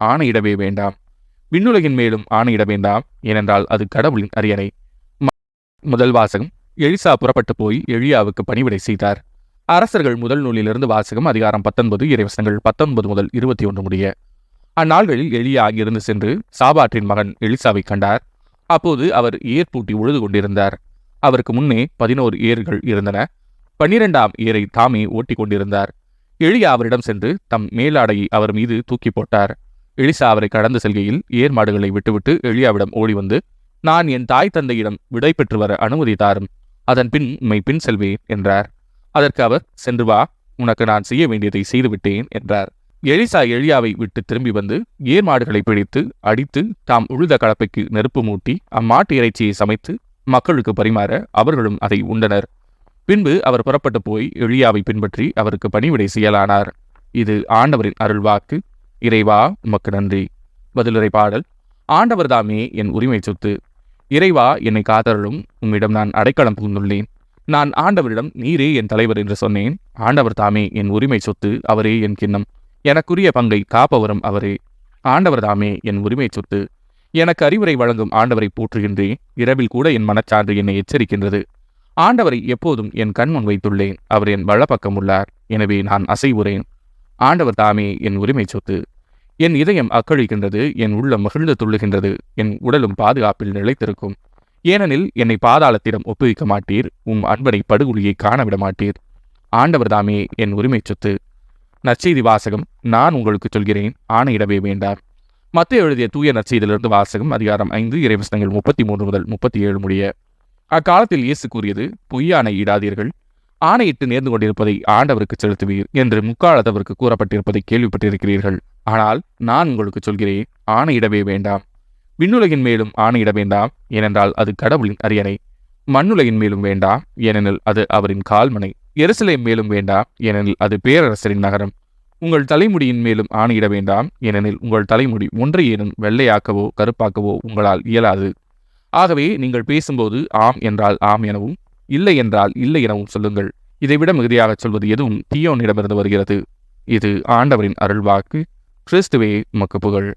ஆணையிடவே வேண்டாம். விண்ணுலகின் மேலும் ஆணையிட வேண்டாம், ஏனென்றால் அது கடவுளின் அரியணை. முதல் வாசகம். எலிசா புறப்பட்டு போய் எலியாவுக்கு பணிவிடை செய்தார். அரசர்கள் முதல் நூலிலிருந்து வாசகம். அதிகாரம் 19, இறைவசனங்கள் 19 முதல் 21 முடிய. அந்நாள்களில் எலியா அங்கிருந்து சென்று சாபாற்றின் மகன் எலிசாவை கண்டார். அப்போது அவர் ஏர் பூட்டி உழுது கொண்டிருந்தார். அவருக்கு முன்னே 11 ஏர்கள் இருந்தன. 12ஆம் ஏரை தாமே ஓட்டி கொண்டிருந்தார். எலியா அவரிடம் சென்று தம் மேலாடையை அவர் மீது தூக்கி போட்டார். எலிசா அவரை கடந்து செல்கையில் ஏர் மாடுகளை விட்டுவிட்டு எலியாவிடம் ஓடி வந்து, நான் என் தாய் தந்தையிடம் விடை பெற்று வர அனுமதி தாரும், அதன் பின் உம்மை பின் செல்வேன் என்றார். அதற்கு அவர், சென்று வா, உனக்கு நான் செய்ய வேண்டியதை செய்துவிட்டேன் என்றார். எலிசா எலியாவை விட்டு திரும்பி வந்து ஏர் மாடுகளை பிடித்து அடித்து தாம் உழுத கலப்பைக்கு நெருப்பு மூட்டி அம்மாட்டு இறைச்சியை சமைத்து மக்களுக்கு பரிமாற அவர்களும் அதை உண்டனர். பின்பு அவர் புறப்பட்டு போய் எலியாவை பின்பற்றி அவருக்கு பணிவிடை செய்யலானார். இது ஆண்டவரின் அருள்வாக்கு. இறைவா, உமக்கு நன்றி. பதிலுரை பாடல். ஆண்டவர் தாமே என் உரிமை சொத்து. இறைவா, என்னை காத்தருளும். உம்மிடம் நான் அடைக்கலம் புகுந்துள்ளேன். நான் ஆண்டவரிடம் நீரே என் தலைவர் என்று சொன்னேன். ஆண்டவர் தாமே என் உரிமை சொத்து, அவரே என் கிண்ணம். எனக்குரிய பங்கை காப்பவரும் அவரே. ஆண்டவர் தாமே என் உரிமை சொத்து. எனக்கு அறிவுரை வழங்கும் ஆண்டவரை போற்றுகின்றேன். இரவில் கூட என் மனச்சான்று என்னை எச்சரிக்கின்றது. ஆண்டவரை எப்போதும் என் கண்முன் வைத்துள்ளேன். அவர் என் வலப்பக்கம் உள்ளார். எனவே நான் அசைவுறேன். ஆண்டவர் தாமே என் உரிமை சொத்து. என் இதயம் அக்களிக்கின்றது, என் உள்ளம் மகிழ்ந்து துள்ளுகின்றது, என் உடலும் பாதுகாப்பில் நிலைத்திருக்கும். ஏனெனில் என்னை பாதாளத்திடம் ஒப்புவிக்க மாட்டீர், உம் அன்பனை படுகொலியை காணவிட மாட்டீர். ஆண்டவர் தாமே என் உரிமை சொத்து. நற்செய்தி வாசகம். நான் உங்களுக்கு சொல்கிறேன், ஆணையிடவே வேண்டாம். மத்தேயு எழுதிய தூய நற்செய்தியிலிருந்து வாசகம். அதிகாரம் 5, இறைவசனங்கள் 33 முதல் 37 முடிய. அக்காலத்தில் இயேசு கூறியது, பொய்யானை இடாதீர்கள். ஆணையிட்டு நேர்ந்து கொண்டிருப்பதை ஆண்டவருக்கு செலுத்துவீர் என்று முக்காலத்தவருக்கு கூறப்பட்டிருப்பதை கேள்விப்பட்டிருக்கிறீர்கள். ஆனால் நான் உங்களுக்கு சொல்கிறேன், ஆணையிடவே வேண்டாம். விண்ணுலகின் மேலும் ஆணையிட வேண்டாம், ஏனென்றால் அது கடவுளின் அரியணை. மண்ணுலகின் மேலும் வேண்டாம், ஏனெனில் அது அவரின் கால்மனை. எருசலேம் மேலும் வேண்டாம், ஏனெனில் அது பேரரசரின் நகரம். உங்கள் தலைமுடியின் மேலும் ஆணையிட வேண்டாம், ஏனெனில் உங்கள் தலைமுடி ஒன்றையேனும் வெள்ளையாக்கவோ கருப்பாக்கவோ உங்களால் இயலாது. ஆகவே நீங்கள் பேசும்போது ஆம் என்றால் ஆம் எனவும், இல்லை என்றால் இல்லை எனவும் சொல்லுங்கள். இதைவிட மிகுதியாகச் சொல்வது எதுவும் தீயோனிடமிருந்து வருகிறது. இது ஆண்டவரின் அருள்வாக்கு. கிறிஸ்துவே உமக்கு புகழ்.